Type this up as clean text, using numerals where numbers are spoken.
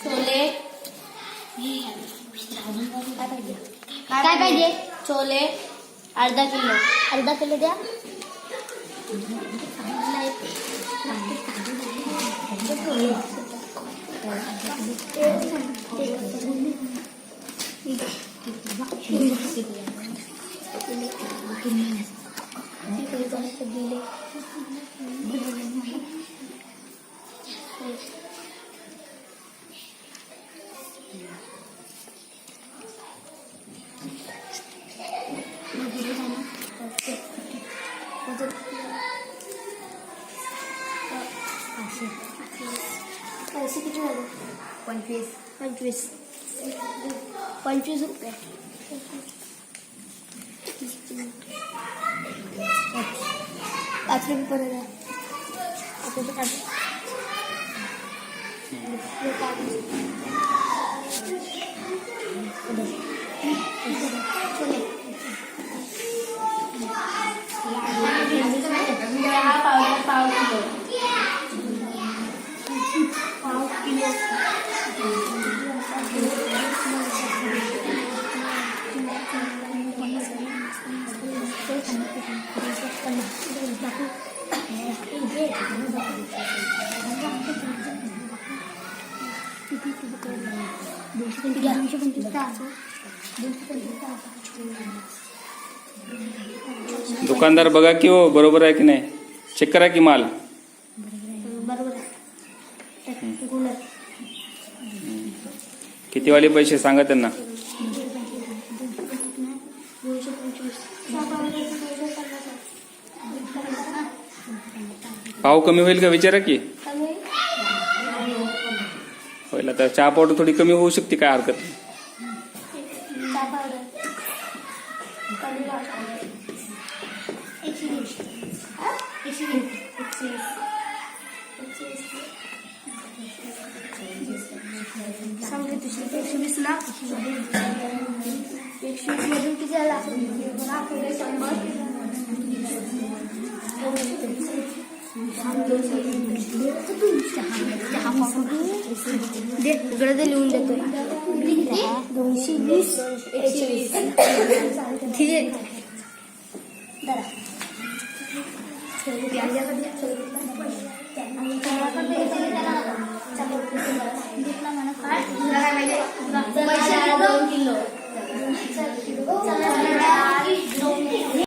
छोले काय पाहिजे? छोले अर्धा किलो द्या. पैसे किती झाले? 25 रुपये. 5 रुपये परत आहे. दुकानदार बघा की हो बरोबर आहे की नाही, चेक करा की माल बरोबर आहे. किती वाले पैसे सांगा त्यांना. भाव कमी होईल का विचारा की. होईल आता चहा पावडर थोडी कमी होऊ शकते, काय हरकत नाही. गडद लिहून देतो. 220 ठीक आहे. किलो